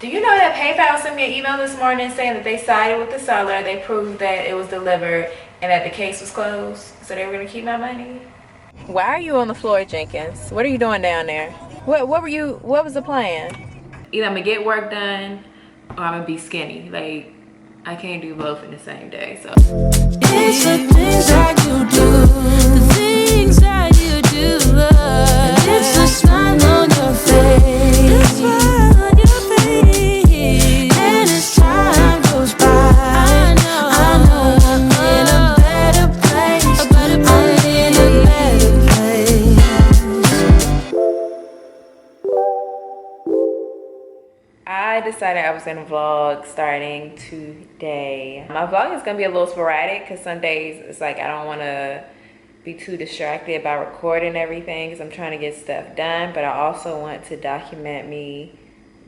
Do you know that PayPal sent me an email this morning saying that they sided with the seller, they proved that it was delivered, and that the case was closed, so they were gonna keep my money? Why are you on the floor, Jenkins? What are you doing down there? What was the plan? Either I'm gonna get work done or I'm gonna be skinny. Like, I can't do both in the same day, so. It's the things that you do, the things that you do. And it's the smile on your face, the smile on your face. And as time goes by, I know I'm in a better place. I'm in a better place. I decided I was gonna vlog starting today. My vlog is gonna be a little sporadic because some days it's like I don't wanna be too distracted by recording everything because I'm trying to get stuff done, but I also want to document me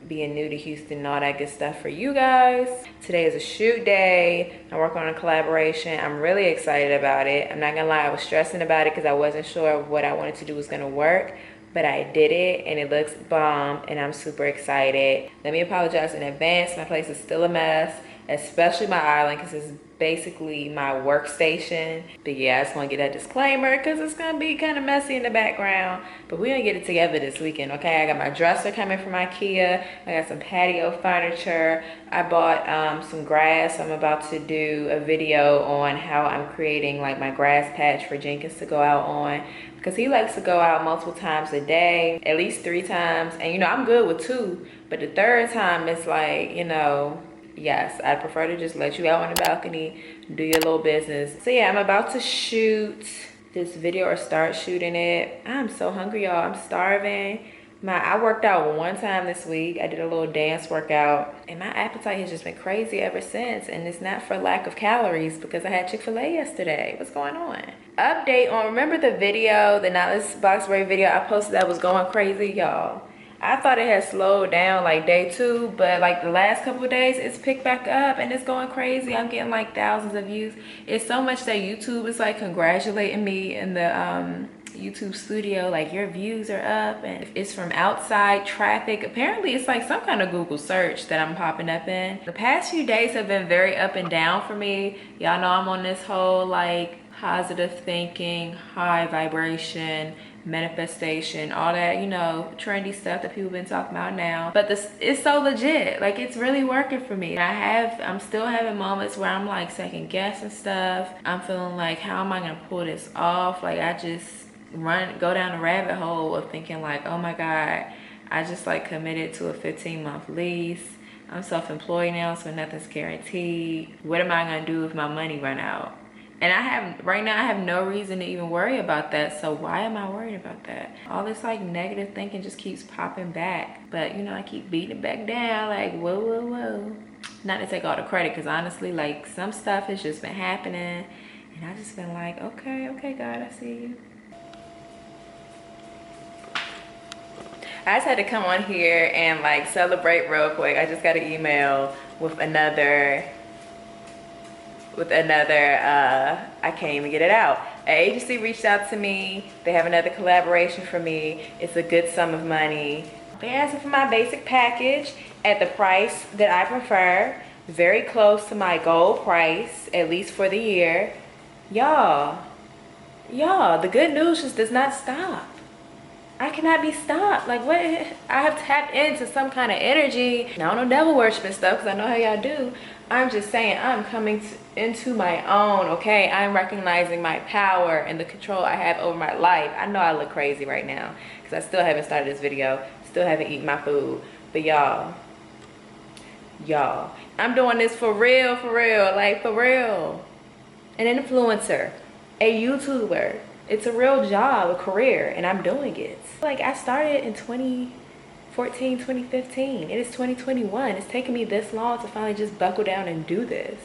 being new to Houston and all that good stuff for you guys. Today is a shoot day. I'm working on a collaboration. I'm really excited about it. I'm not gonna lie, I was stressing about it because I wasn't sure what I wanted to do was gonna work, but I did it and it looks bomb and I'm super excited. Let me apologize in advance. My place is still a mess, especially my island because it's basically my workstation. But yeah, I just want to get that disclaimer because it's gonna be kind of messy in the background, but we're gonna get it together this weekend. Okay, I got my dresser coming from IKEA. I got some patio furniture. I bought some grass. I'm about to do a video on how I'm creating like my grass patch for Jenkins to go out on, because he likes to go out multiple times a day, at least 3 times, and you know I'm good with 2, but the 3rd time it's like, you know, yes, I prefer to just let you out on the balcony, do your little business. So yeah, I'm about to shoot this video or start shooting it. I'm so hungry, y'all. I'm starving. I worked out one time this week. I did a little dance workout and my appetite has just been crazy ever since, and it's not for lack of calories because I had Chick-fil-A yesterday. What's going on? Update on, remember the video, the Knotless box braid video I posted that was going crazy, y'all? I thought it had slowed down like day 2, but like the last couple of days it's picked back up and it's going crazy. I'm getting like thousands of views. It's so much that YouTube is like congratulating me in the YouTube studio, like your views are up, and it's from outside traffic. Apparently it's like some kind of Google search that I'm popping up in. The past few days have been very up and down for me. Y'all know I'm on this whole like positive thinking, high vibration, manifestation, all that, you know, trendy stuff that people been talking about now. But this is so legit, like it's really working for me. I'm still having moments where I'm like second guessing stuff. I'm feeling like, how am I gonna pull this off? Like I just go down a rabbit hole of thinking like, oh my God, I just like committed to a 15-month lease. I'm self-employed now, so nothing's guaranteed. What am I gonna do if my money run out? And right now I have no reason to even worry about that. So why am I worried about that? All this like negative thinking just keeps popping back. But you know, I keep beating it back down like, whoa, whoa, whoa. Not to take all the credit, because honestly, like some stuff has just been happening. And I just been like, okay, God, I see you. I just had to come on here and like celebrate real quick. I just got an email with another, I can't even get it out. An agency reached out to me. They have another collaboration for me. It's a good sum of money. They asked for my basic package at the price that I prefer, very close to my goal price, at least for the year. Y'all, the good news just does not stop. I cannot be stopped. Like what? I have tapped into some kind of energy. Now I don't know devil worshiping stuff because I know how y'all do. I'm just saying I'm coming into my own, okay? I'm recognizing my power and the control I have over my life. I know I look crazy right now because I still haven't started this video. Still haven't eaten my food. But y'all, I'm doing this for real, like for real. An influencer, a YouTuber. It's a real job, a career, and I'm doing it. Like I started in 2014, 2015. It is 2021. It's taken me this long to finally just buckle down and do this.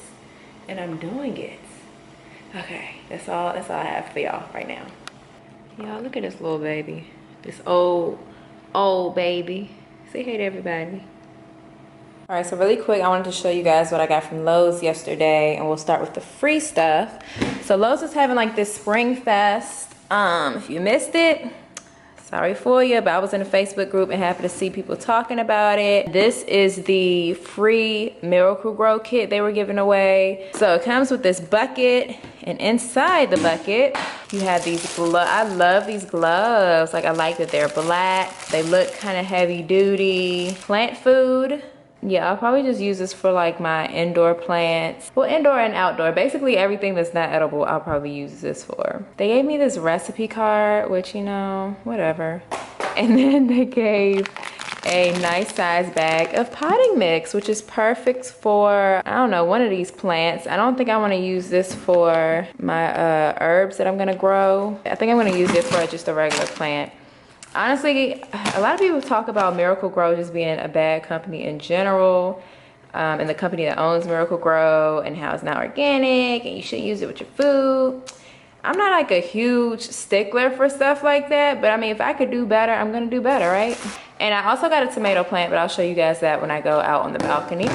And I'm doing it. Okay, that's all I have for y'all right now. Y'all, look at this little baby. This old baby. Say hey to everybody. All right, so really quick, I wanted to show you guys what I got from Lowe's yesterday, and we'll start with the free stuff. So Lowe's is having like this Spring Fest. If you missed it, Sorry for you, but I was in a Facebook group and happened to see people talking about it. This is the free Miracle Grow kit they were giving away. So it comes with this bucket, and inside the bucket, you have these gloves. I love these gloves. Like, I like that they're black. They look kind of heavy duty. Plant food. Yeah, I'll probably just use this for like my indoor plants. Well, indoor and outdoor. Basically everything that's not edible, I'll probably use this for. They gave me this recipe card, which, you know, whatever. And then they gave a nice size bag of potting mix, which is perfect for, I don't know, one of these plants. I don't think I want to use this for my herbs that I'm gonna grow. I think I'm gonna use this for just a regular plant. Honestly, a lot of people talk about Miracle Grow just being a bad company in general, and the company that owns Miracle Grow, and how it's not organic and you shouldn't use it with your food. I'm not like a huge stickler for stuff like that, but I mean, if I could do better, I'm gonna do better, right? And I also got a tomato plant, but I'll show you guys that when I go out on the balcony.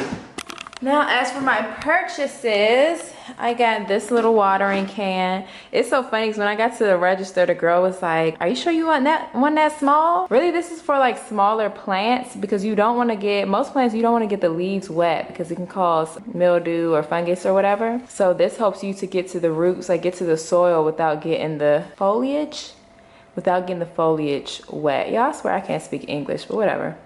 Now, as for my purchases, I got this little watering can. It's so funny because when I got to the register, the girl was like, "Are you sure you want that small?" Really, this is for like smaller plants, because you don't want to get, most plants, you don't want to get the leaves wet because it can cause mildew or fungus or whatever. So this helps you to get to the roots, like get to the soil without getting the foliage. Wet. Y'all, I swear I can't speak English, but whatever.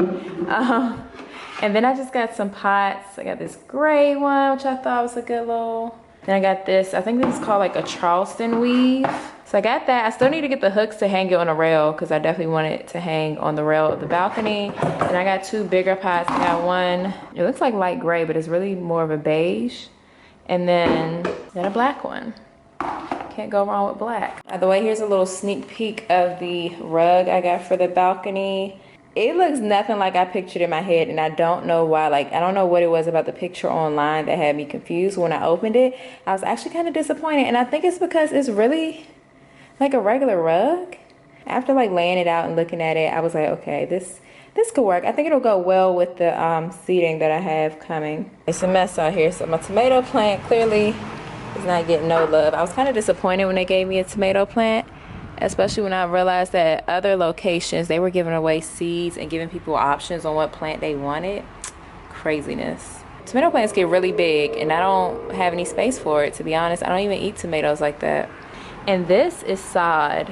And then I just got some pots. I got this gray one, which I thought was a good little. Then I got this, I think this is called like a Charleston weave. So I got that. I still need to get the hooks to hang it on a rail because I definitely want it to hang on the rail of the balcony. And I got two bigger pots. I got one, it looks like light gray, but it's really more of a beige. And then a black one. Can't go wrong with black. By the way, here's a little sneak peek of the rug I got for the balcony. It looks nothing like I pictured in my head, and I don't know why. Like, I don't know what it was about the picture online that had me confused. When I opened it, I was actually kind of disappointed, and I think it's because it's really like a regular rug. After like laying it out and looking at it, I was like, okay, this could work. I think it'll go well with the seating that I have coming. It's a mess out here. So my tomato plant clearly is not getting no love. I was kind of disappointed when they gave me a tomato plant, especially when I realized that at other locations they were giving away seeds and giving people options on what plant they wanted. Craziness. Tomato plants get really big and I don't have any space for it, to be honest. I don't even eat tomatoes like that. And this is sod.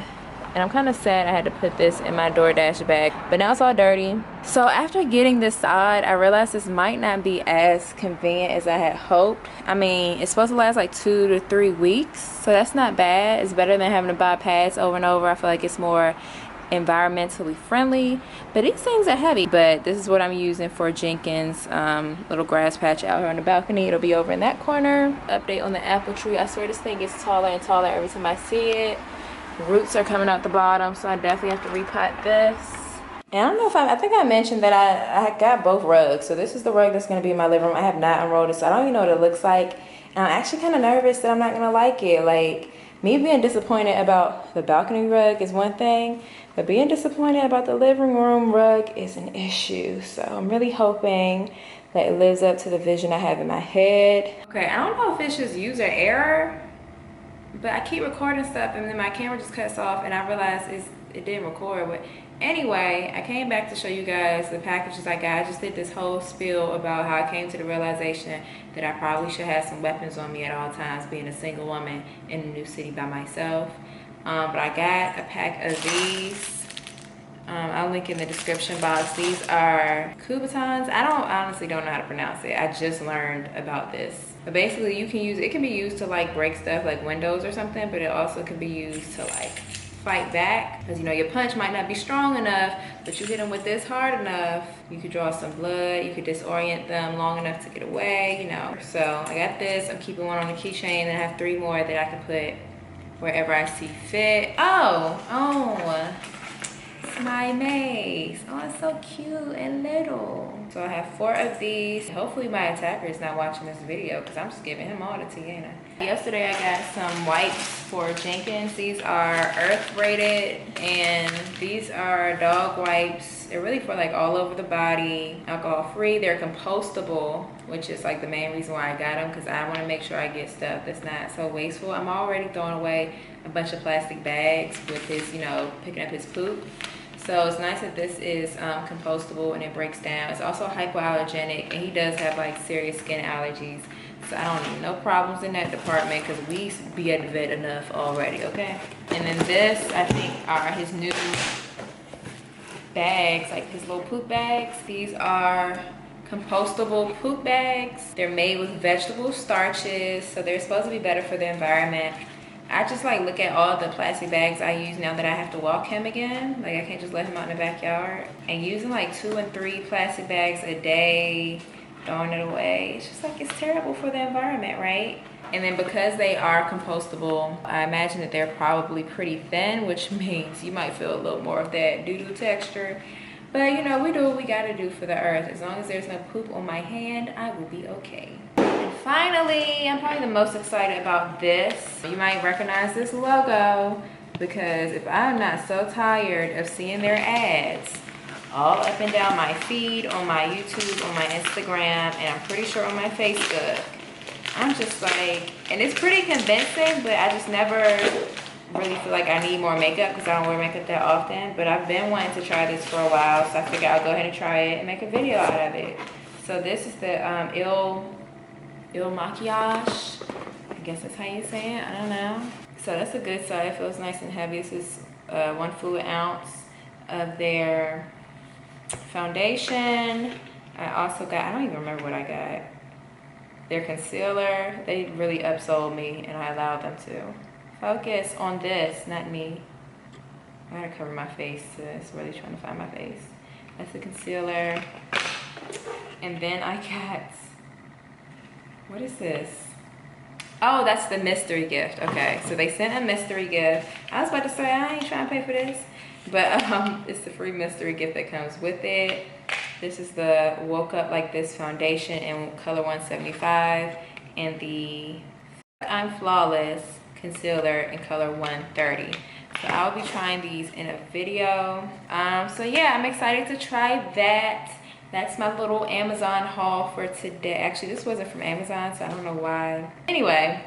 And I'm kind of sad I had to put this in my DoorDash bag, but now it's all dirty. So after getting this sod, I realized this might not be as convenient as I had hoped. I mean, it's supposed to last like 2 to 3 weeks, so that's not bad. It's better than having to buy pads over and over. I feel like it's more environmentally friendly, but these things are heavy. But this is what I'm using for Jenkins' little grass patch out here on the balcony. It'll be over in that corner. Update on the apple tree. I swear this thing gets taller and taller every time I see it. Roots are coming out the bottom, so I definitely have to repot this. And I don't know if I think I mentioned that I got both rugs. So this is the rug that's going to be in my living room. I have not unrolled it, so I don't even know what it looks like. And I'm actually kind of nervous that I'm not going to like it. Like, me being disappointed about the balcony rug is one thing, but being disappointed about the living room rug is an issue. So I'm really hoping that it lives up to the vision I have in my head. Okay, I don't know if it's just user error, but I keep recording stuff and then my camera just cuts off and I realized it didn't record. But anyway, I came back to show you guys the packages I got. I just did this whole spiel about how I came to the realization that I probably should have some weapons on me at all times, being a single woman in a new city by myself. But I got a pack of these. I'll link in the description box. These are Couboutons. I honestly don't know how to pronounce it. I just learned about this. But basically you can use it can be used to like break stuff like windows or something, but it also can be used to like fight back, because you know your punch might not be strong enough, but you hit them with this hard enough, you could draw some blood, you could disorient them long enough to get away, you know. So I got this. I'm keeping one on the keychain, and I have 3 more that I can put wherever I see fit. Oh, it's my mace. Oh, it's so cute and little. So I have 4 of these. Hopefully my attacker is not watching this video, because I'm just giving him all the tea, ain't I? Yesterday I got some wipes for Jenkins. These are earth rated, and these are dog wipes. They're really for like all over the body, alcohol free. They're compostable, which is like the main reason why I got them, because I want to make sure I get stuff that's not so wasteful. I'm already throwing away a bunch of plastic bags with his, you know, picking up his poop. So it's nice that this is compostable and it breaks down. It's also hypoallergenic, and he does have like serious skin allergies. So I don't need no problems in that department because we be at the vet enough already, okay? And then this, I think, are his new bags, like his little poop bags. These are compostable poop bags. They're made with vegetable starches, so they're supposed to be better for the environment. I just like look at all the plastic bags I use now that I have to walk him again. Like I can't just let him out in the backyard. And using like 2 and 3 plastic bags a day, throwing it away, it's just like it's terrible for the environment, right? And then because they are compostable, I imagine that they're probably pretty thin, which means you might feel a little more of that doo-doo texture. But you know, we do what we gotta do for the earth. As long as there's no poop on my hand, I will be okay. And finally, I'm probably the most excited about this. You might recognize this logo because if I'm not so tired of seeing their ads all up and down my feed, on my YouTube, on my Instagram, and I'm pretty sure on my Facebook, I'm just like, and it's pretty convincing, but I just never really feel like I need more makeup because I don't wear makeup that often. But I've been wanting to try this for a while, so I figured I'll go ahead and try it and make a video out of it. So this is the Il Maquillage. I guess that's how you say it, I don't know. So that's a good side, it feels nice and heavy. This is 1 fluid ounce of their foundation. I also got, I don't even remember what I got. Their concealer. They really upsold me and I allowed them to. Focus on this, not me. I gotta cover my face to this, really trying to find my face. That's the concealer. And then I got, what is this? Oh, that's the mystery gift. Okay, so they sent a mystery gift. I was about to say, I ain't trying to pay for this. But it's the free mystery gift that comes with it. This is the Woke Up Like This foundation in color 175 and the I'm Flawless concealer in color 130. So I'll be trying these in a video. So yeah, I'm excited to try that. That's my little Amazon haul for today. Actually, this wasn't from Amazon, so I don't know why. Anyway,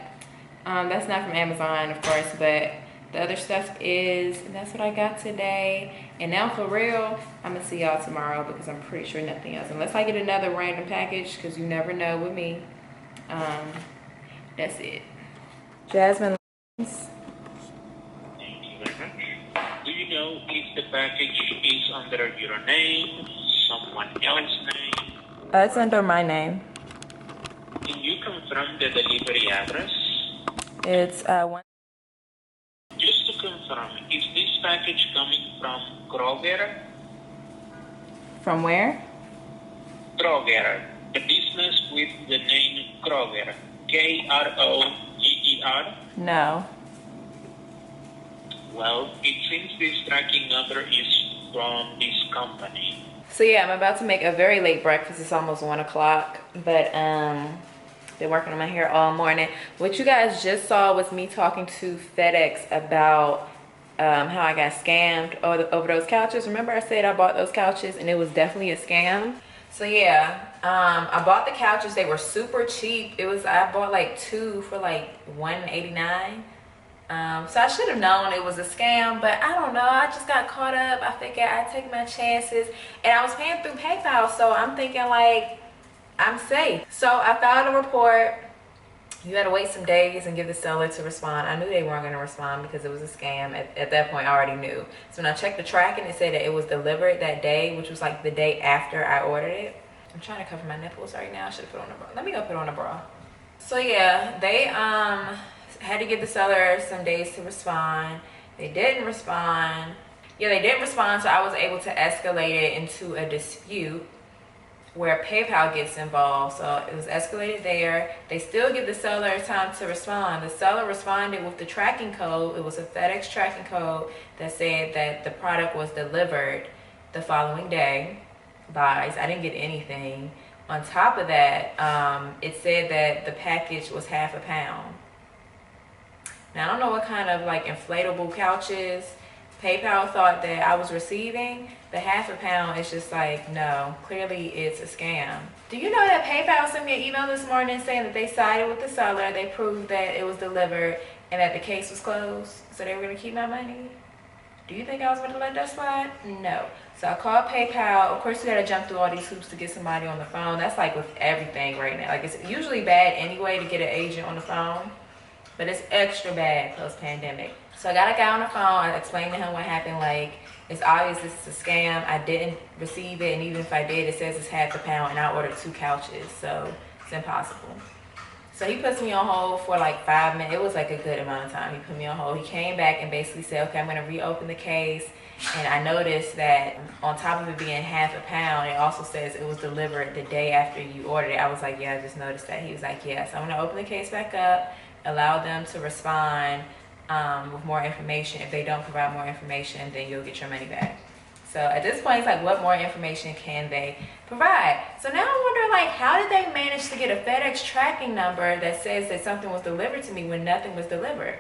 that's not from Amazon, of course, but the other stuff is, and that's what I got today. And now for real, I'm gonna see y'all tomorrow because I'm pretty sure nothing else. Unless I get another random package, because you never know with me. That's it. Jasmine. Thank you very much. Do you know if the package is under your name, someone else's name? It's under my name. Can you confirm the delivery address? It's one. Just to confirm, is this package coming from Kroger? From where? Kroger, the business with the name Kroger. Kroger? No. Well, it seems this tracking number is from this company. So yeah, I'm about to make a very late breakfast. It's almost 1 o'clock, but been working on my hair all morning. What you guys just saw was me talking to FedEx about how I got scammed over those couches. Remember I said I bought those couches and it was definitely a scam? So yeah, I bought the couches. They were super cheap. I bought like 2 for like $189. So I should have known it was a scam, but I don't know. I just got caught up. I figured I'd take my chances, and I was paying through PayPal, so I'm thinking like I'm safe. So I filed a report. You had to wait some days and give the seller to respond. I knew they weren't going to respond because it was a scam. At that point, I already knew. So when I checked the tracking, it said that it was delivered that day, which was like the day after I ordered it. I'm trying to cover my nipples right now. I should have put on a bra. Let me go put on a bra. So yeah, they had to give the seller some days to respond. They didn't respond. Yeah, they didn't respond, so I was able to escalate it into a dispute where PayPal gets involved. So it was escalated there. They still give the seller time to respond. The seller responded with the tracking code. It was a FedEx tracking code that said that the product was delivered the following day. I didn't get anything. On top of that, it said that the package was half a pound. Now, I don't know what kind of like inflatable couches PayPal thought that I was receiving. The half a pound is just like, no, clearly it's a scam. Do you know that PayPal sent me an email this morning saying that they sided with the seller, they proved that it was delivered, and that the case was closed, so they were gonna keep my money? Do you think I was going to let that slide? No. So I called PayPal. Of course, you got to jump through all these hoops to get somebody on the phone. That's like with everything right now. Like, it's usually bad anyway to get an agent on the phone, but it's extra bad post-pandemic. So I got a guy on the phone. I explained to him what happened. Like, it's obvious this is a scam. I didn't receive it, and even if I did, it says it's half a pound, and I ordered 2 couches, so it's impossible. So he puts me on hold for like 5 minutes. It was like a good amount of time. He put me on hold. He came back and basically said, okay, I'm going to reopen the case. And I noticed that on top of it being half a pound, it also says it was delivered the day after you ordered it. I was like, yeah, I just noticed that. He was like, yeah. So I'm going to open the case back up, allow them to respond with more information. If they don't provide more information, then you'll get your money back. So at this point, it's like, what more information can they provide? So now I wonder, like, how did they manage to get a FedEx tracking number that says that something was delivered to me when nothing was delivered?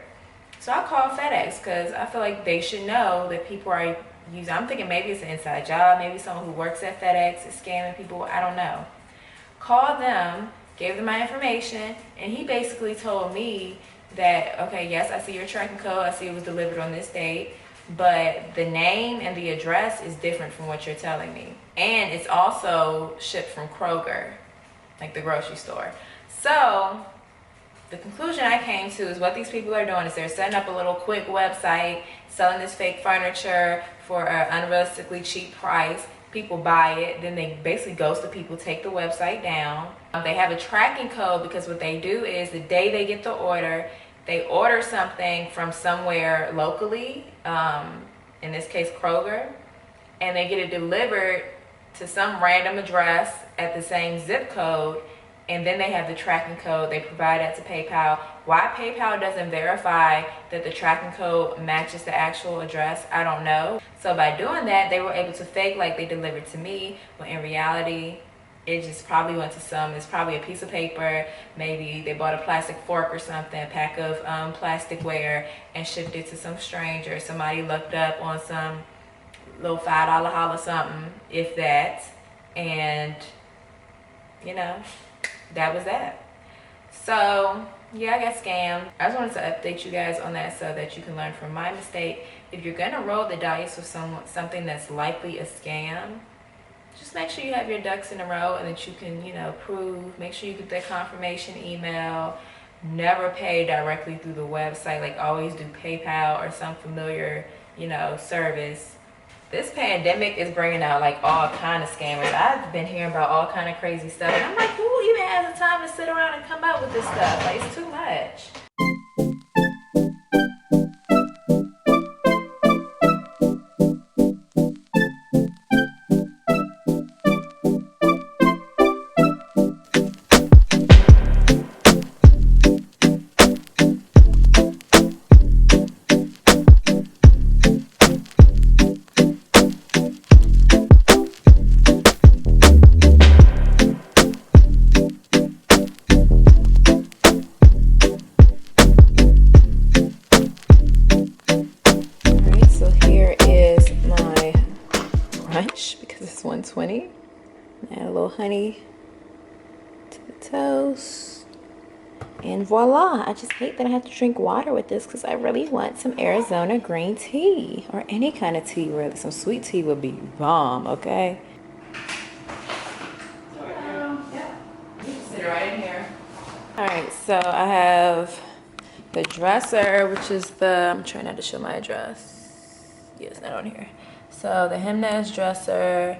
So I called FedEx because I feel like they should know that people are using. I'm thinking maybe it's an inside job. Maybe someone who works at FedEx is scamming people. I don't know. Called them, gave them my information, and he basically told me that, okay, yes, I see your tracking code. I see it was delivered on this date, but the name and the address is different from what you're telling me. And it's also shipped from Kroger, like the grocery store. So the conclusion I came to is what these people are doing is they're setting up a little quick website, selling this fake furniture for an unrealistically cheap price. People buy it, then they basically ghost the people, take the website down. They have a tracking code because what they do is the day they get the order, they order something from somewhere locally, in this case Kroger, and they get it delivered to some random address at the same zip code, and then they have the tracking code. They provide that to PayPal. Why PayPal doesn't verify that the tracking code matches the actual address, I don't know. So by doing that, they were able to fake like they delivered to me, when in reality, it just probably went to it's probably a piece of paper. Maybe they bought a plastic fork or something, a pack of plasticware, and shipped it to some stranger. Somebody looked up on some little $5 holla something, if that, and you know, that was that. So yeah, I got scammed. I just wanted to update you guys on that so that you can learn from my mistake. If you're gonna roll the dice with something that's likely a scam, just make sure you have your ducks in a row and that you can, you know, prove. Make sure you get that confirmation email. Never pay directly through the website. Like, always do PayPal or some familiar, you know, service. This pandemic is bringing out like all kind of scammers. I've been hearing about all kind of crazy stuff, and I'm like, who even has the time to sit around and come up with this stuff? Like, it's too much. Because it's 1:20. Add a little honey to the toast, and voila. I just hate that I have to drink water with this because I really want some Arizona green tea, or any kind of tea really. Some sweet tea would be bomb. Okay, yeah, you can sit right in here. All right, so I have the dresser, which is I'm trying not to show my address. Yeah, it's not on here. So the Hemnes dresser,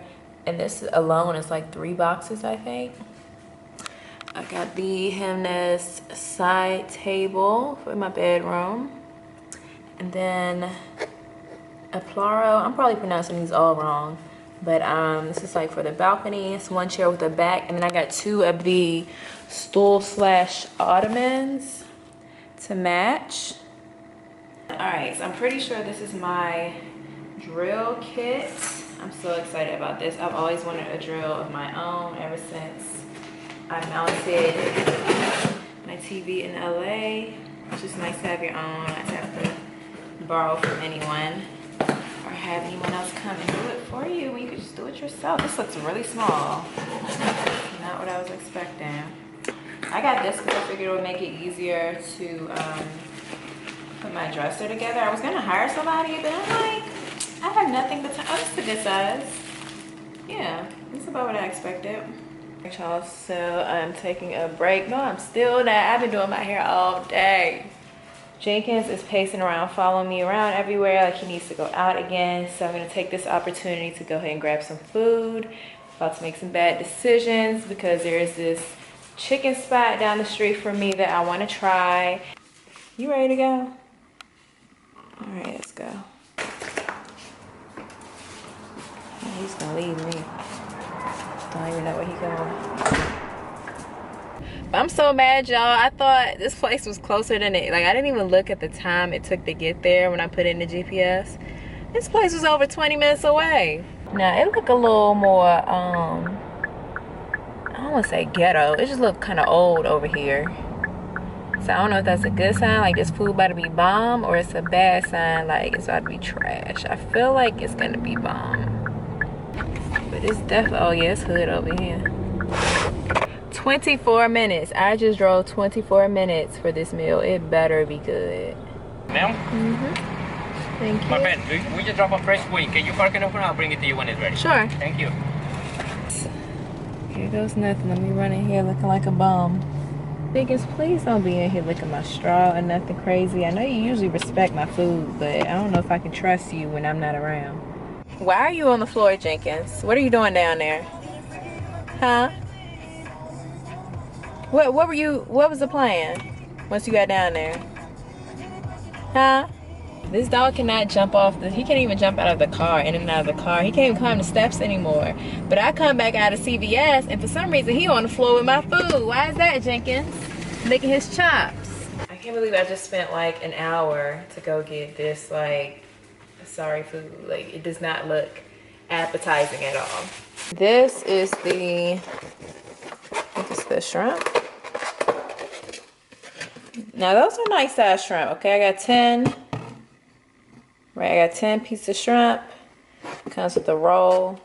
and this alone is like 3 boxes, I think. I got the Hemnes side table for my bedroom. And then a Plaro, I'm probably pronouncing these all wrong, but this is like for the balcony. It's 1 chair with a back, and then I got 2 of the stool/ottomans to match. All right, so I'm pretty sure this is my drill kit. I'm so excited about this. I've always wanted a drill of my own ever since I mounted my TV in LA. It's just nice to have your own, not to have to borrow from anyone or have anyone else come and do it for you when you can just do it yourself. This looks really small. Not what I was expecting. I got this because I figured it would make it easier to put my dresser together. I was gonna hire somebody, but I'm like, I have nothing but time. Oh, this is a good size. Yeah, this is about what I expected. Alright, y'all, so I'm taking a break. No, I'm still not. I've been doing my hair all day. Jenkins is pacing around, following me around everywhere like he needs to go out again. So I'm gonna take this opportunity to go ahead and grab some food. About to make some bad decisions because there's this chicken spot down the street from me that I wanna try. You ready to go? All right, let's go. Oh, he's gonna leave me. Don't even know where he's going. But I'm so mad, y'all. I thought this place was closer than it. Like, I didn't even look at the time it took to get there when I put in the GPS. This place was over 20 minutes away. Now, it looked a little more, I don't want to say ghetto. It just looked kind of old over here. So I don't know if that's a good sign, like this food about to be bomb, or it's a bad sign, like it's about to be trash. I feel like it's gonna be bomb. But it's definitely, oh yeah, it's hood over here. 24 minutes. I just drove 24 minutes for this meal. It better be good. Ma'am? Thank you. My friend, we just drop a fresh food. Can you park it over? I'll bring it to you when it's ready. Sure. Thank you. Here goes nothing. Let me run in here looking like a bum. Biggest, please don't be in here licking my straw or nothing crazy. I know you usually respect my food, but I don't know if I can trust you when I'm not around. Why are you on the floor, Jenkins? What are you doing down there? Huh? What was the plan once you got down there? Huh? This dog cannot jump off he can't even jump out of the car, in and out of the car. He can't even climb the steps anymore. But I come back out of CVS and for some reason he on the floor with my food. Why is that, Jenkins? Licking his chops. I can't believe I just spent like an hour to go get this like sorry food. Like it does not look appetizing at all. This is the shrimp. Now those are nice size shrimp, okay? I got 10. Right, I got 10 pieces of shrimp. Comes with a roll.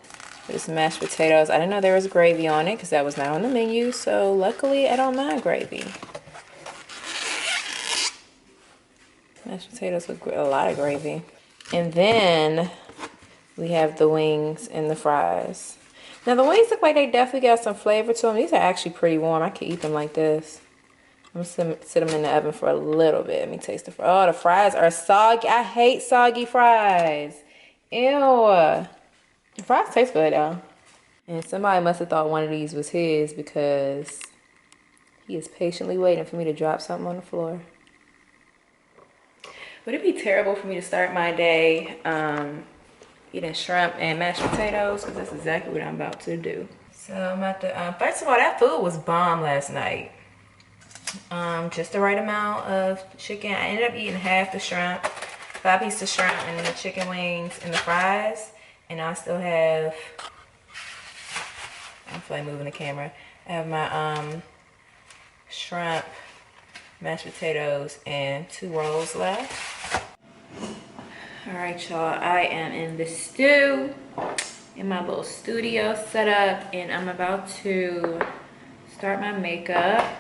There's mashed potatoes. I didn't know there was gravy on it because that was not on the menu. So luckily, I don't mind gravy. Mashed potatoes with a lot of gravy. And then we have the wings and the fries. Now the wings look like they definitely got some flavor to them. These are actually pretty warm. I could eat them like this. I'm gonna sit them in the oven for a little bit. Let me taste the fries. Oh, the fries are soggy. I hate soggy fries. Ew. The fries taste good though. And somebody must have thought one of these was his because he is patiently waiting for me to drop something on the floor. Would it be terrible for me to start my day eating shrimp and mashed potatoes? Because that's exactly what I'm about to do. So I'm about to, first of all, that food was bomb last night. Just the right amount of chicken. I ended up eating half the shrimp, 5 pieces of shrimp, and then the chicken wings and the fries. And I still have, I feel like moving the camera. I have my shrimp, mashed potatoes, and 2 rolls left. All right, y'all, I am in the stew, in my little studio setup, and I'm about to start my makeup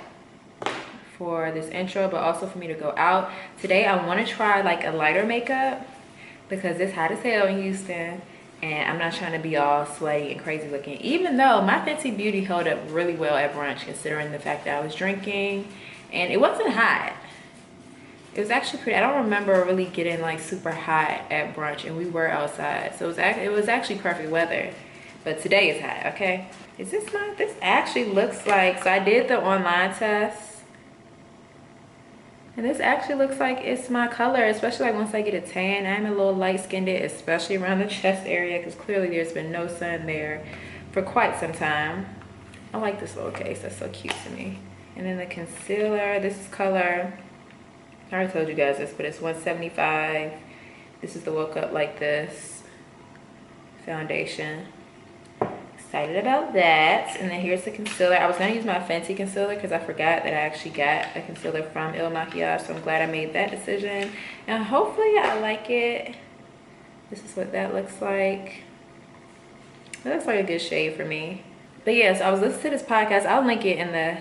for this intro, but also for me to go out. Today, I want to try like a lighter makeup because it's hot as hell in Houston, and I'm not trying to be all sweaty and crazy looking, even though my Fenty Beauty held up really well at brunch considering the fact that I was drinking, and it wasn't hot. It was actually pretty. I don't remember really getting like super hot at brunch, and we were outside, so it was actually perfect weather. But today is hot. Okay, is this my? This actually looks like. So I did the online test, and this actually looks like it's my color, especially like once I get a tan. I'm a little light-skinned, especially around the chest area, because clearly there's been no sun there for quite some time. I like this little case. That's so cute to me. And then the concealer. This is color. I already told you guys this, but it's 175. This is the Woke Up Like This foundation. Excited about that. And then here's the concealer. I was gonna use my Fenty concealer because I forgot that I actually got a concealer from Il Makiage, so I'm glad I made that decision. And hopefully I like it. This is what that looks like. That looks like a good shade for me. But yes, I was listening to this podcast. I'll link it in the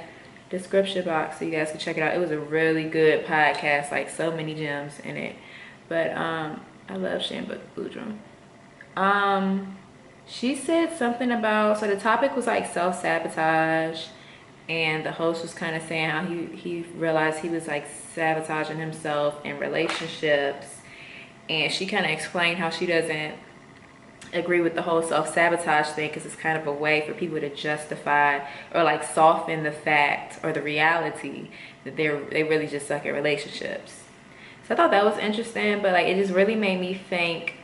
description box so you guys can check it out. It was a really good podcast, like so many gems in it. But I love Shanbuk Boodram. She said something about, so the topic was like self-sabotage, and the host was kind of saying how he realized he was like sabotaging himself in relationships, and she kind of explained how she doesn't agree with the whole self-sabotage thing because it's kind of a way for people to justify or like soften the fact or the reality that they really just suck at relationships. So I thought that was interesting, but like it just really made me think,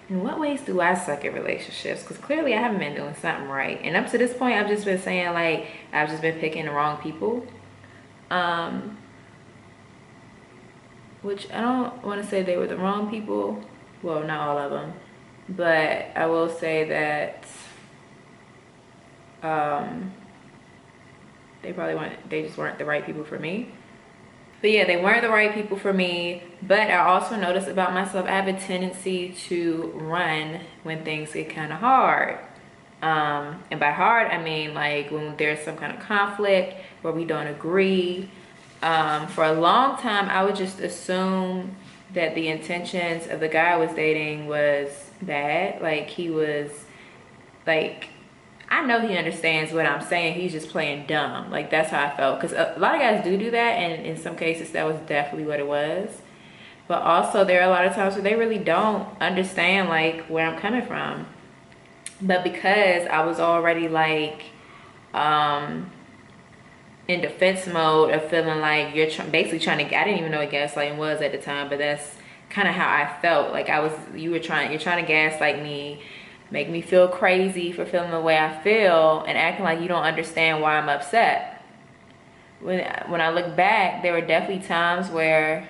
in what ways do I suck at relationships? Because clearly I haven't been doing something right. And up to this point, I've just been saying like, I've just been picking the wrong people. Which I don't want to say they were the wrong people. Well, not all of them. But I will say that they just weren't the right people for me. But yeah, they weren't the right people for me. But I also noticed about myself, I have a tendency to run when things get kind of hard. And by hard, I mean like when there's some kind of conflict where we don't agree. For a long time, I would just assume that the intentions of the guy I was dating was bad. Like he was like, I know he understands what I'm saying. He's just playing dumb. Like that's how I felt. Because a lot of guys do that. And in some cases, that was definitely what it was. But also there are a lot of times where they really don't understand like where I'm coming from. But because I was already like in defense mode of feeling like you're basically trying to, I didn't even know what gaslighting was at the time, but that's kind of how I felt. Like you're trying to gaslight me, make me feel crazy for feeling the way I feel, and acting like you don't understand why I'm upset. When I look back, there were definitely times where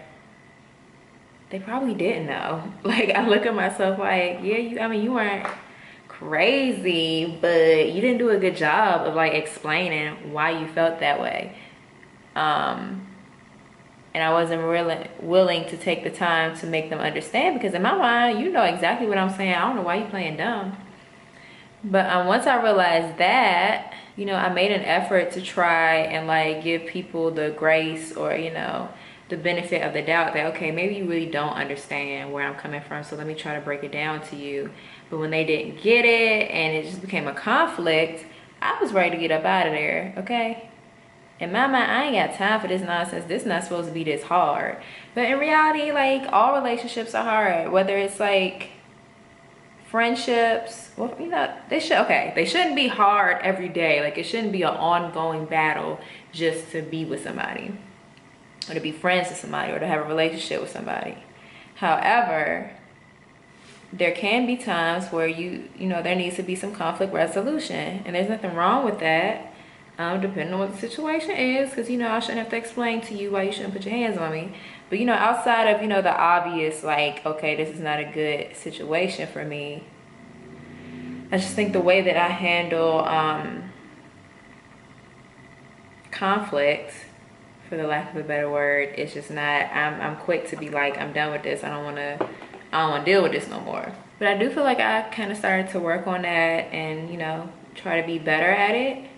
they probably didn't know. Like I look at myself like, yeah, you weren't crazy, but you didn't do a good job of like explaining why you felt that way. And I wasn't really willing to take the time to make them understand, because in my mind, you know exactly what I'm saying. I don't know why you playing dumb. But once I realized that, you know, I made an effort to try and like give people the grace or, you know, the benefit of the doubt that, okay, maybe you really don't understand where I'm coming from, so let me try to break it down to you. But when they didn't get it and it just became a conflict, I was ready to get up out of there, okay? In my mind, I ain't got time for this nonsense. This not supposed to be this hard. But in reality, like, all relationships are hard. Whether it's like friendships, well, you know, they shouldn't be hard every day. Like, it shouldn't be an ongoing battle just to be with somebody, or to be friends with somebody, or to have a relationship with somebody. However, there can be times where you know, there needs to be some conflict resolution, and there's nothing wrong with that. Depending on what the situation is, because, you know, I shouldn't have to explain to you why you shouldn't put your hands on me. But, you know, outside of, you know, the obvious, like, okay, this is not a good situation for me, I just think the way that I handle conflict, for the lack of a better word, is just not, I'm quick to be like, I'm done with this. I don't want to deal with this no more. But I do feel like I kind of started to work on that and, you know, try to be better at it.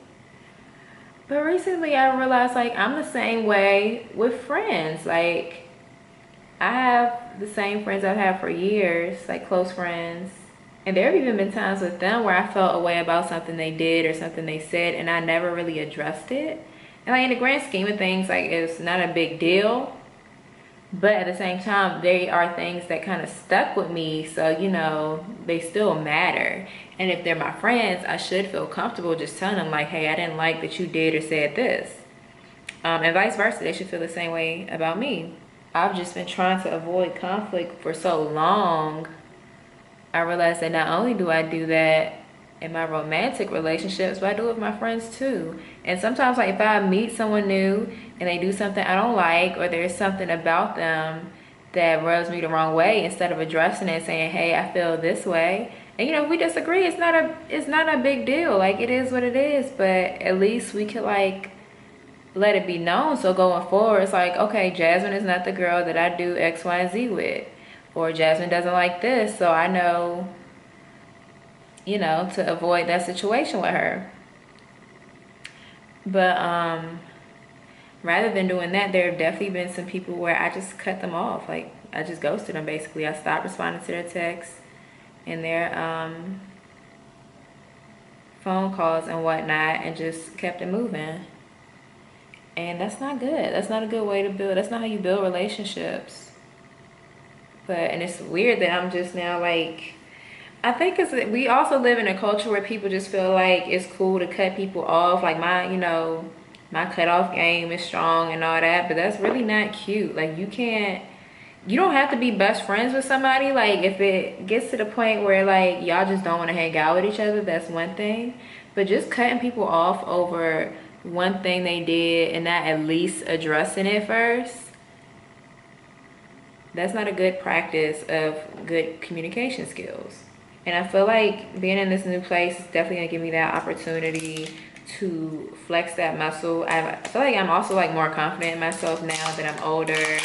But recently I realized, like, I'm the same way with friends. Like, I have the same friends I've had for years, like close friends. And there have even been times with them where I felt a way about something they did or something they said, and I never really addressed it. And like, in the grand scheme of things, like, it's not a big deal. But at the same time, they are things that kind of stuck with me. So, you know, they still matter. And if they're my friends, I should feel comfortable just telling them, like, hey, I didn't like that you did or said this. And vice versa, they should feel the same way about me. I've just been trying to avoid conflict for so long. I realized that not only do I do that in my romantic relationships, but I do it with my friends too. And sometimes, like, if I meet someone new and they do something I don't like, or there's something about them that rubs me the wrong way, instead of addressing it and saying, hey, I feel this way, and, you know, if we disagree, it's not a big deal. Like, it is what it is. But at least we could, like, let it be known. So going forward, it's like, okay, Jasmine is not the girl that I do X, Y, and Z with, or Jasmine doesn't like this, so I know, you know, to avoid that situation with her. But rather than doing that, there have definitely been some people where I just cut them off. Like, I just ghosted them basically. I stopped responding to their texts and their phone calls and whatnot, and just kept it moving. And that's not good. That's not a good way to build. That's not how you build relationships. And it's weird that I'm just now like, I think we also live in a culture where people just feel like it's cool to cut people off. Like my cutoff game is strong and all that, but that's really not cute. Like you don't have to be best friends with somebody. Like if it gets to the point where like y'all just don't want to hang out with each other, that's one thing. But just cutting people off over one thing they did and not at least addressing it first, that's not a good practice of good communication skills. And I feel like being in this new place is definitely gonna give me that opportunity to flex that muscle. I feel like I'm also like more confident in myself now that I'm older,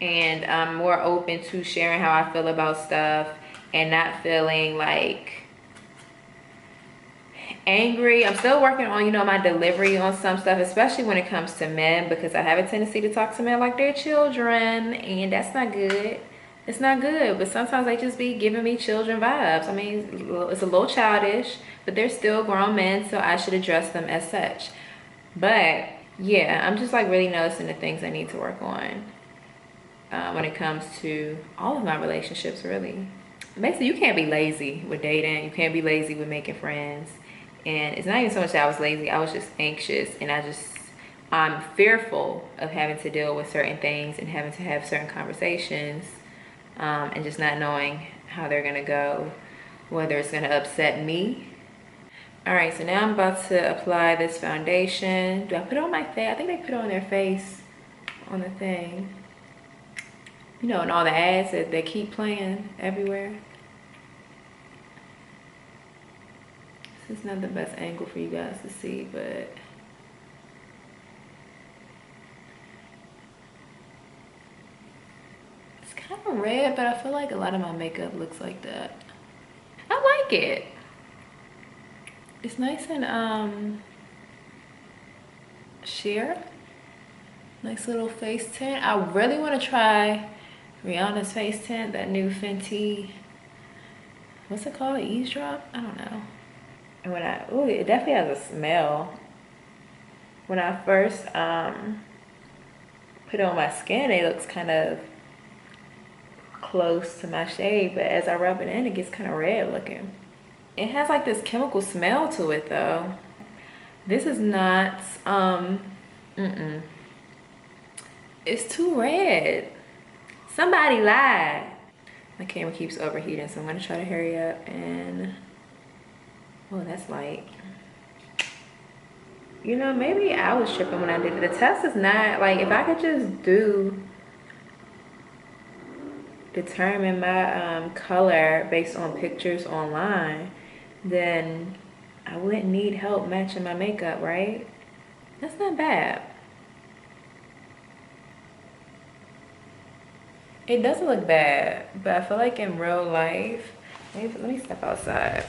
and I'm more open to sharing how I feel about stuff and not feeling like angry. I'm still working on, you know, my delivery on some stuff, especially when it comes to men, because I have a tendency to talk to men like they're children, and that's not good. It's not good. But sometimes they just be giving me children vibes. I mean, it's a little childish, but they're still grown men, so I should address them as such. But yeah, I'm just like really noticing the things I need to work on when it comes to all of my relationships, really. Basically, you can't be lazy with dating. You can't be lazy with making friends. And it's not even so much that I was lazy. I was just anxious, and I'm fearful of having to deal with certain things and having to have certain conversations, and just not knowing how they're gonna go, whether it's gonna upset me. All right, so now I'm about to apply this foundation. Do I put it on my face? I think they put it on their face on the thing. You know, and all the ads that they keep playing everywhere. This is not the best angle for you guys to see, but it's kind of red, but I feel like a lot of my makeup looks like that. I like it. It's nice and sheer. Nice little face tint. I really want to try Rihanna's face tint, that new Fenty, what's it called? Eavesdrop? I don't know. And it definitely has a smell. When I first put it on my skin, it looks kind of close to my shade, but as I rub it in, it gets kind of red looking. It has like this chemical smell to it though. This is not, it's too red. Somebody lied. My camera keeps overheating, so I'm gonna try to hurry up and, oh, that's light. You know, maybe I was tripping when I did it. The test is not, like, if I could just determine my color based on pictures online, then I wouldn't need help matching my makeup, right? That's not bad. It doesn't look bad, but I feel like in real life, maybe, let me step outside.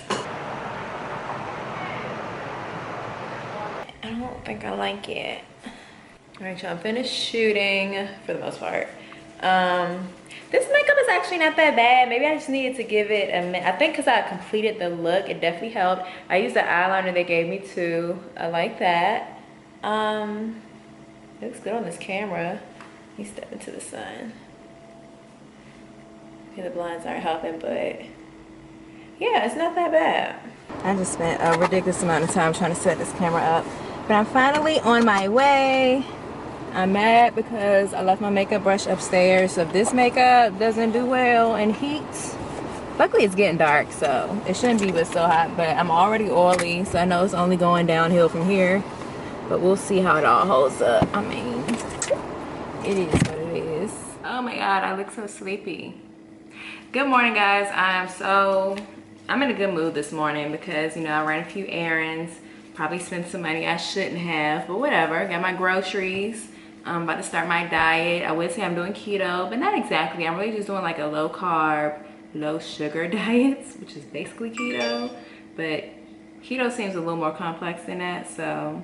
I don't think I like it. All right, y'all, I'm finished shooting for the most part. This makeup is actually not that bad. Maybe I just needed to give it a minute. I think because I completed the look, it definitely helped. I used the eyeliner they gave me too. I like that. It looks good on this camera. Let me step into the sun. Okay, the blinds aren't helping, but yeah, it's not that bad. I just spent a ridiculous amount of time trying to set this camera up, but I'm finally on my way. I'm mad because I left my makeup brush upstairs, so if this makeup doesn't do well in heat, luckily it's getting dark, so it shouldn't be so hot, but I'm already oily, so I know it's only going downhill from here, but we'll see how it all holds up. I mean, it is what it is. Oh my God, I look so sleepy. Good morning, guys. I'm in a good mood this morning because, you know, I ran a few errands, probably spent some money I shouldn't have, but whatever. Got my groceries. I'm about to start my diet. I would say I'm doing keto, but not exactly. I'm really just doing like a low carb, low sugar diet, which is basically keto, but keto seems a little more complex than that. So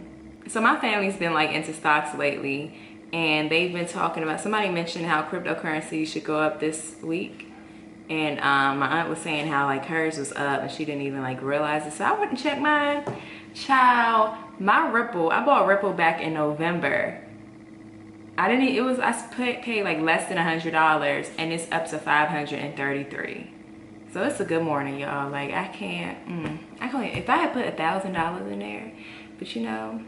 my family's been like into stocks lately, and they've been talking about, somebody mentioned how cryptocurrency should go up this week. And my aunt was saying how like hers was up and she didn't even like realize it. So I went and checked mine. Child, my Ripple, I bought Ripple back in November. I paid like less than $100 and it's up to $533. So it's a good morning, y'all. Like I can't if I had put $1,000 in there, but you know,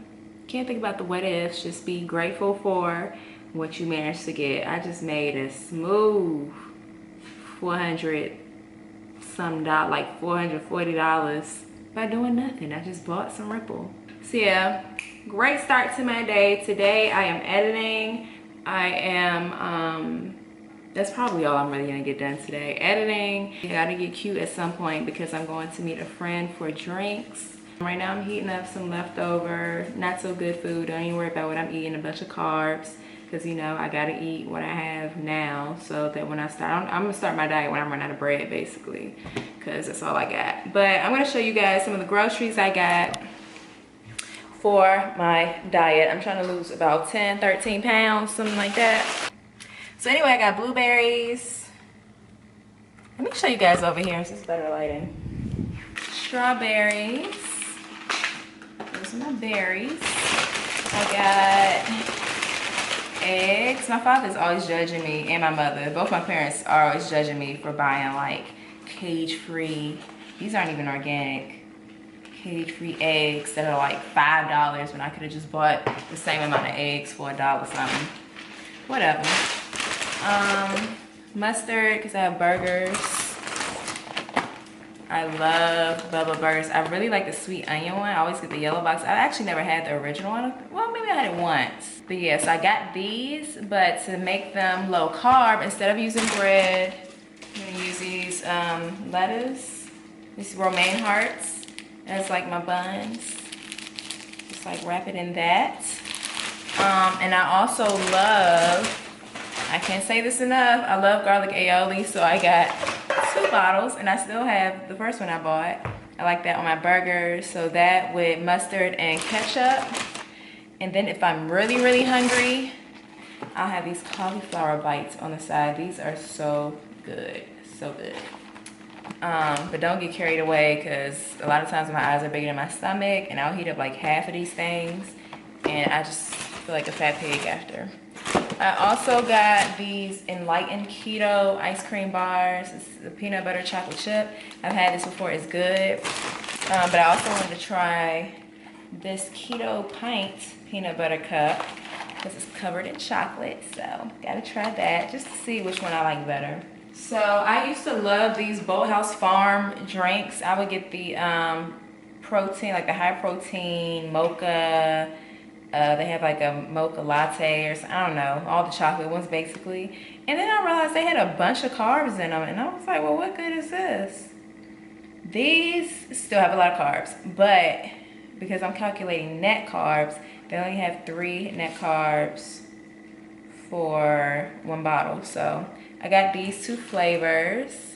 can't think about the what ifs, just be grateful for what you managed to get. I just made a smooth 400 some dollars, like $440 by doing nothing. I just bought some Ripple. So yeah, great start to my day. Today I am editing. I am that's probably all I'm really gonna get done today. Editing. I gotta get cute at some point because I'm going to meet a friend for drinks. Right now I'm heating up some leftover, not so good food. Don't even worry about what I'm eating, a bunch of carbs. Because you know, I gotta eat what I have now so that when I start, I'm gonna start my diet when I'm running out of bread basically. Because that's all I got. But I'm gonna show you guys some of the groceries I got for my diet. I'm trying to lose about 10, 13 pounds, something like that. So anyway, I got blueberries. Let me show you guys over here, so it's better lighting. Strawberries. Those are my berries. I got eggs. My father's always judging me, and my mother. Both my parents are always judging me for buying like cage-free. These aren't even organic. Cage-free eggs that are like $5 when I could have just bought the same amount of eggs for $1 something. Whatever. Mustard, because I have burgers. I love Bubba burgers. I really like the sweet onion one. I always get the yellow box. I actually never had the original one. Well, maybe I had it once. But yeah, so I got these, but to make them low carb, instead of using bread, I'm gonna use these lettuce, these romaine hearts. As like my buns. Just like wrap it in that. And I also love, I can't say this enough, I love garlic aioli, so I got 2 bottles, and I still have the first one I bought. I like that on my burgers, so that with mustard and ketchup. And then if I'm really, really hungry, I'll have these cauliflower bites on the side. These are so good, so good. But don't get carried away, because a lot of times my eyes are bigger than my stomach, and I'll heat up like half of these things, and I just feel like a fat pig after. I also got these Enlightened Keto ice cream bars. It's the peanut butter chocolate chip. I've had this before, it's good. But I also wanted to try this Keto pint peanut butter cup, because it's covered in chocolate, so gotta try that just to see which one I like better. So I used to love these Boathouse Farm drinks. I would get the protein, like the high protein mocha. They have like a mocha latte or something, I don't know, all the chocolate ones basically. And then I realized they had a bunch of carbs in them, and I was like, well, what good is this? These still have a lot of carbs, but because I'm calculating net carbs, they only have 3 net carbs for 1 bottle. So I got these 2 flavors,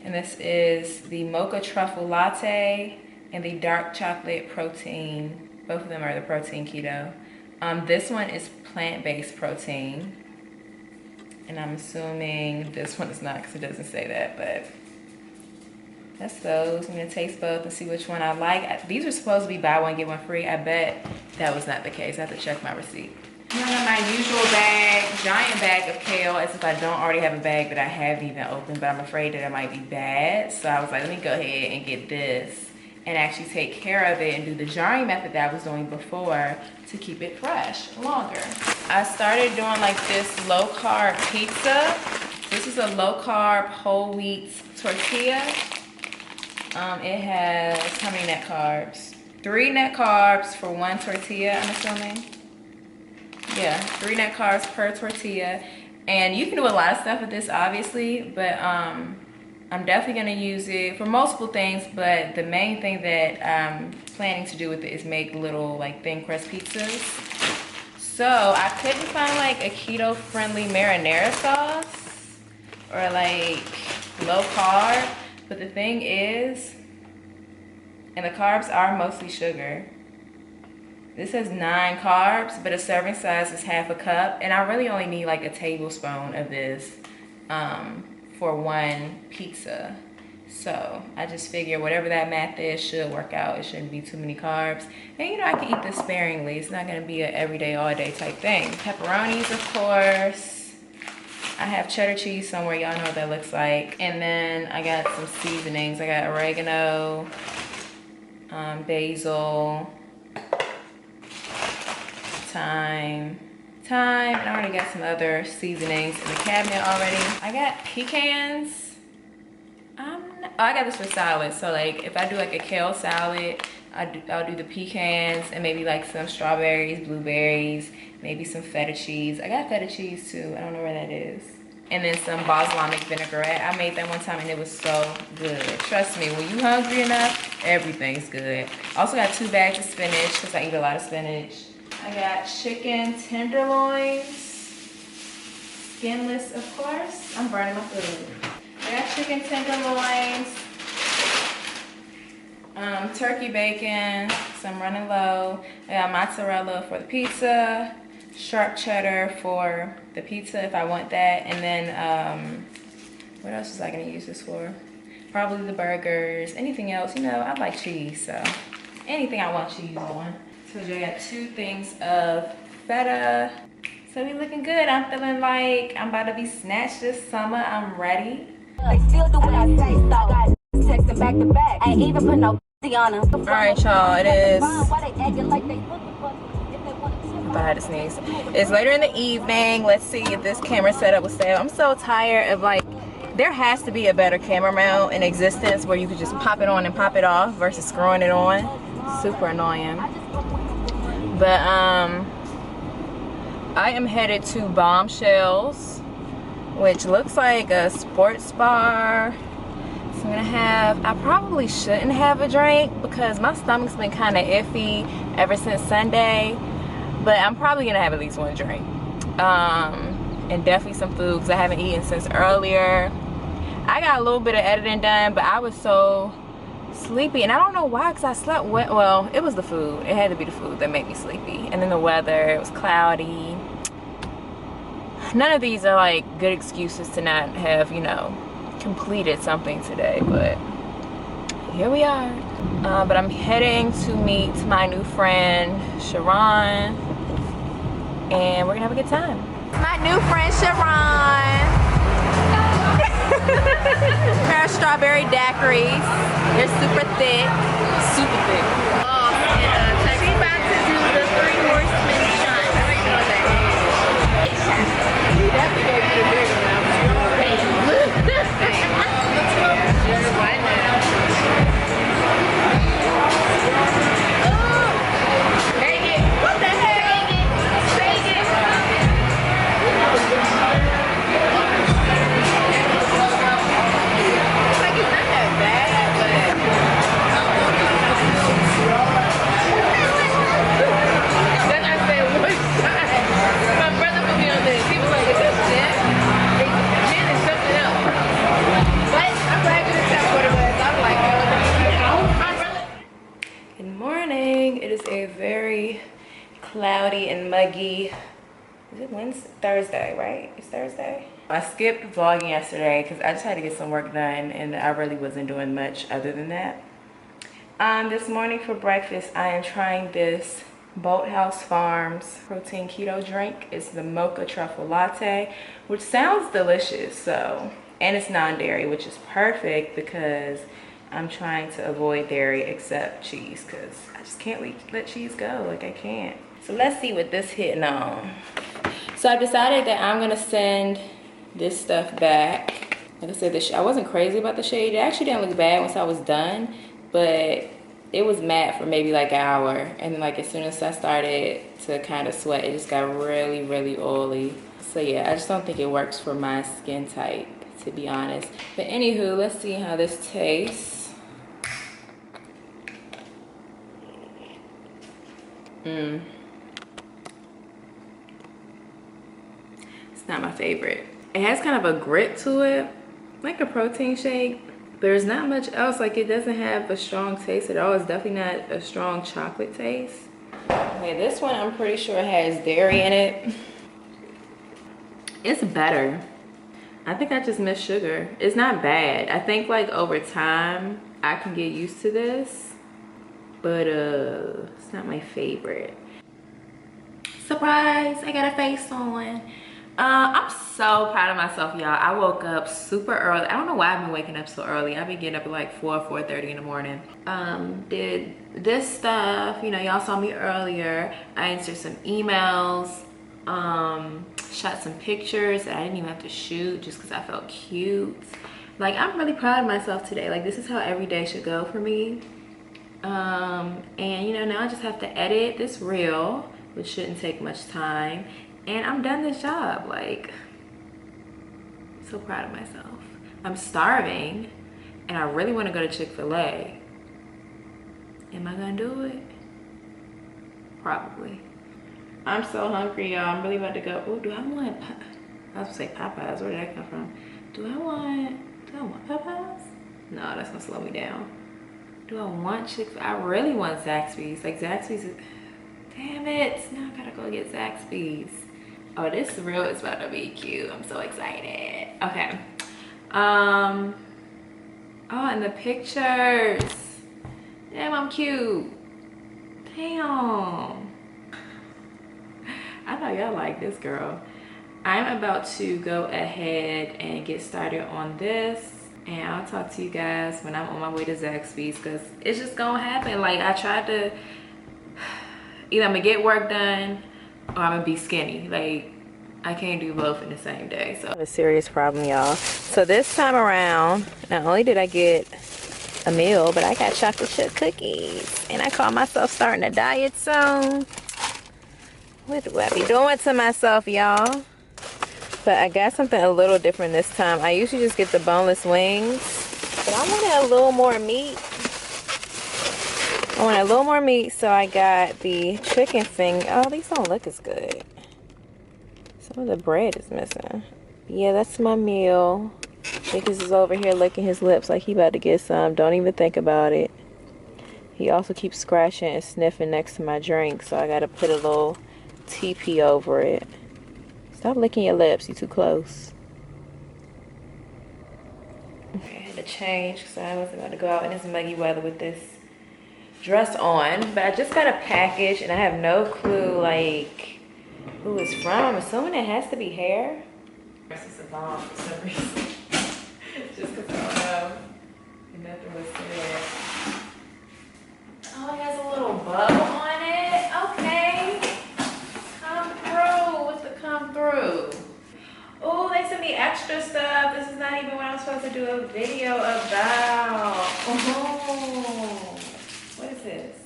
and this is the mocha truffle latte and the dark chocolate protein. Both of them are the protein keto. This one is plant-based protein, and I'm assuming this one is not, because it doesn't say that, but that's those. I'm gonna taste both and see which one I like. These were supposed to be buy one get one free. I bet that was not the case. I have to check my receipt. I have my usual bag, giant bag of kale, as if I don't already have a bag that I haven't even opened, but I'm afraid that it might be bad. So I was like, let me go ahead and get this and actually take care of it and do the jarring method that I was doing before to keep it fresh longer. I started doing like this low carb pizza. This is a low carb whole wheat tortilla. It has, how many net carbs? 3 net carbs for 1 tortilla, I'm assuming. Yeah, 3 net carbs per tortilla. And you can do a lot of stuff with this, obviously, but I'm definitely gonna use it for multiple things, but the main thing that I'm planning to do with it is make little like thin crust pizzas. So I couldn't find like a keto friendly marinara sauce or like low carb, but the thing is, and the carbs are mostly sugar, This says 9 carbs, but a serving size is half a cup. And I really only need like a tablespoon of this for 1 pizza. So I just figure whatever that math is should work out. It shouldn't be too many carbs. And you know, I can eat this sparingly. It's not gonna be an everyday, all day type thing. Pepperonis, of course. I have cheddar cheese somewhere. Y'all know what that looks like. And then I got some seasonings. I got oregano, basil, thyme, and I already got some other seasonings in the cabinet already. I got pecans. I got this for salad. So like if I do like a kale salad, I'll do the pecans and maybe like some strawberries, blueberries, maybe some feta cheese. I got feta cheese too. I don't know where that is. And then some balsamic vinaigrette. I made that one time and it was so good. Trust me, when you hungry enough, everything's good. Also got 2 bags of spinach because I eat a lot of spinach. I got chicken tenderloins, skinless of course. I'm burning my food. I got chicken tenderloins, turkey bacon, some running low. I got mozzarella for the pizza, sharp cheddar for the pizza if I want that. And then, what else was I gonna use this for? Probably the burgers, anything else. You know, I like cheese, so anything I want cheese on. So I got 2 things of feta. So we looking good. I'm feeling like I'm about to be snatched this summer. I'm ready. They still do what I say, so I got texting back to back. I ain't even put no on them. All right, y'all, it is. Why they acting like they looking for me? If they want to I had to sneeze. It's later in the evening. Let's see if this camera setup will stay. I'm so tired of like, there has to be a better camera mount in existence where you could just pop it on and pop it off versus screwing it on. Super annoying. But I am headed to Bombshells, which looks like a sports bar. So I'm gonna have, I probably shouldn't have a drink because my stomach's been kind of iffy ever since Sunday, but I'm probably gonna have at least 1 drink. And definitely some food because I haven't eaten since earlier. I got a little bit of editing done, but I was so sleepy, and I don't know why, because I slept well. It was the food. It had to be the food that made me sleepy. And then the weather, it was cloudy. None of these are like good excuses to not have, you know, completed something today, but here we are. But I'm heading to meet my new friend Sharon, and we're gonna have a good time. My new friend Sharon. Pair of strawberry daiquiris. They're super thick. Super thick. She's about to do the 3 horsemen shot. I don't even know what that is. You definitely gave me the big one now. Dang it. What the hell? Dang it. Cloudy and muggy. Is it Wednesday? Thursday, right? It's Thursday. I skipped vlogging yesterday because I just had to get some work done and I really wasn't doing much other than that. This morning for breakfast, I am trying this Boathouse Farms protein keto drink. It's the mocha truffle latte, which sounds delicious. So, and it's non-dairy, which is perfect because I'm trying to avoid dairy except cheese because I just can't let cheese go. Like I can't. So let's see what this hitting on. So I've decided that I'm gonna send this stuff back. Like I said, I wasn't crazy about the shade. It actually didn't look bad once I was done, but it was matte for maybe like an hour. And like as soon as I started to kind of sweat, it just got really, really oily. So yeah, I just don't think it works for my skin type, to be honest. But anywho, let's see how this tastes. It's not my favorite. It has kind of a grit to it, like a protein shake. There's not much else. Like it doesn't have a strong taste at all. It's definitely not a strong chocolate taste. Okay, this one I'm pretty sure has dairy in it. It's better. I think I just miss sugar. It's not bad. I think like over time I can get used to this, but it's not my favorite. Surprise, I got a face on. I'm so proud of myself, y'all. I woke up super early. I don't know why I've been waking up so early. I've been getting up at like 4:30 in the morning. Did this stuff, you know, y'all saw me earlier. I answered some emails, shot some pictures that I didn't even have to shoot just because I felt cute. Like, I'm really proud of myself today. Like, this is how every day should go for me. And you know, now I just have to edit this reel, which shouldn't take much time, and I'm done this job. Like, so proud of myself. I'm starving and I really want to go to Chick-fil-A. Am I gonna do it? Probably. I'm so hungry, y'all. I'm really about to go. Oh, do I want I was gonna say Popeyes. Where did that come from? Do I want Popeyes? No, that's gonna slow me down. Do I want Chick-fil-A? I really want Zaxby's. Like, Zaxby's is... Damn it. Now I gotta go get Zaxby's. Oh, this reel is about to be cute. I'm so excited. Okay. Oh, and the pictures. Damn, I'm cute. Damn. I know y'all like this girl. I'm about to go ahead and get started on this. And I'll talk to you guys when I'm on my way to Zaxby's, because it's just gonna happen. Like, I tried to, either I'm gonna get work done or I'm gonna be skinny. Like, I can't do both in the same day. So a serious problem, y'all. So this time around, not only did I get a meal, but I got chocolate chip cookies. And I call myself starting a diet soon. What do I be doing to myself, y'all? But I got something a little different this time. I usually just get the boneless wings, but I wanted a little more meat. So I got the chicken thing. Oh, these don't look as good. Some of the bread is missing. Yeah, that's my meal. Lucas is over here licking his lips like he about to get some. Don't even think about it. He also keeps scratching and sniffing next to my drink, so I gotta put a little TP over it. Stop licking your lips, you too close. Okay, I had to change because I wasn't about to go out in this muggy weather with this dress on. But I just got a package and I have no clue like who it's from. I'm assuming it has to be hair. This is a bomb for some reason. Just because I don't know. And nothing was said. Oh, it has a little bow on it. Okay. Come through. Oh, they sent me extra stuff. This is not even what I'm supposed to do a video about. Oh, what is this?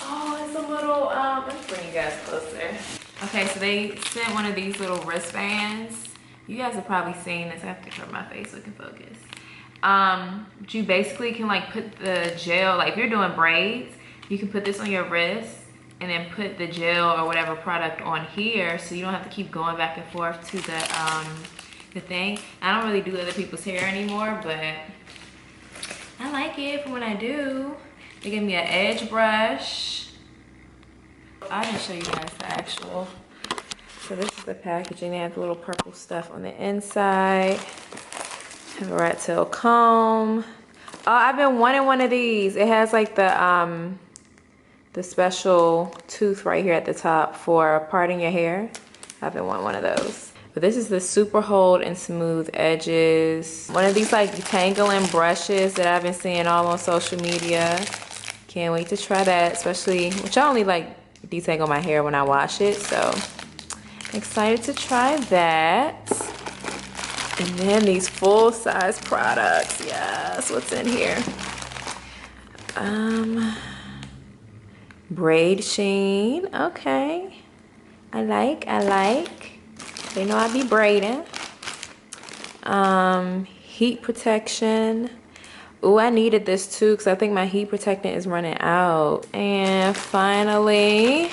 Oh, it's a little, let's bring you guys closer. Okay, so they sent one of these little wristbands. You guys have probably seen this. I have to cover my face so I can focus. You basically can like put the gel, like if you're doing braids, you can put this on your wrist and then put the gel or whatever product on here, so you don't have to keep going back and forth to the thing. I don't really do other people's hair anymore, but I like it for when I do. They give me an edge brush. I didn't show you guys the actual. So this is the packaging. They have the little purple stuff on the inside. Have a rat tail comb. Oh, I've been wanting one of these. It has like the special tooth right here at the top for parting your hair. I've been wanting one of those. But this is the super hold and smooth edges. One of these like detangling brushes that I've been seeing all on social media. Can't wait to try that, especially, which I only like detangle my hair when I wash it, so excited to try that. And then these full-size products. Yes, what's in here? Braid sheen. Okay. I like. They know I be braiding. Heat protection. Ooh, I needed this too because I think my heat protectant is running out. And finally,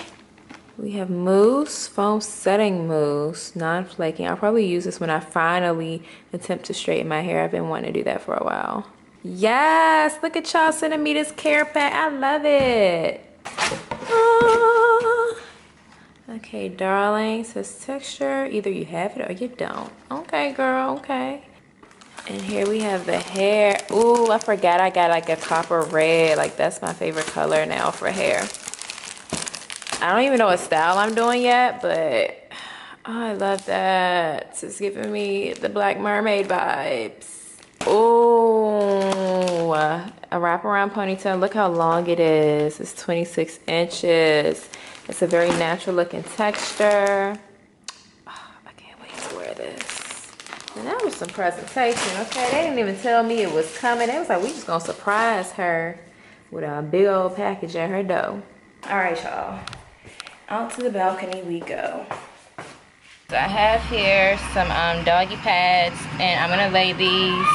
we have mousse, foam setting mousse, non-flaking. I'll probably use this when I finally attempt to straighten my hair. I've been wanting to do that for a while. Yes, look at y'all sending me this care pack. I love it. Oh. Okay, darling, says texture. Either you have it or you don't. Okay, girl, okay. And here we have the hair. Ooh, I forgot I got like a copper red. Like that's my favorite color now for hair. I don't even know what style I'm doing yet, but oh, I love that. It's giving me the Black Mermaid vibes. Ooh, a wraparound ponytail. Look how long it is. It's 26 inches. It's a very natural looking texture. Oh, I can't wait to wear this. And that was some presentation, okay? They didn't even tell me it was coming. They was like, we just gonna surprise her with a big old package at her door. All right, y'all. Out to the balcony we go. So I have here some doggy pads, and I'm gonna lay these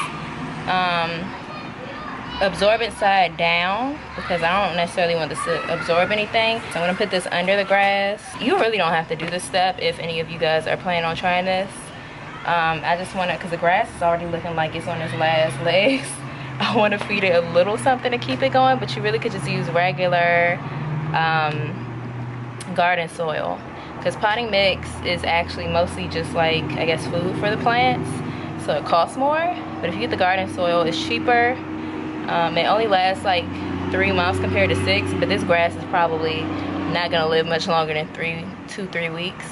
absorbent side down because I don't necessarily want this to absorb anything. So I'm gonna put this under the grass. You really don't have to do this step if any of you guys are planning on trying this. I just wanna, cause the grass is already looking like it's on its last legs. I wanna feed it a little something to keep it going, but you really could just use regular garden soil. Because potting mix is actually mostly just like, I guess, food for the plants. So it costs more. But if you get the garden soil, it's cheaper. It only lasts like 3 months compared to 6. But this grass is probably not going to live much longer than 2-3 weeks.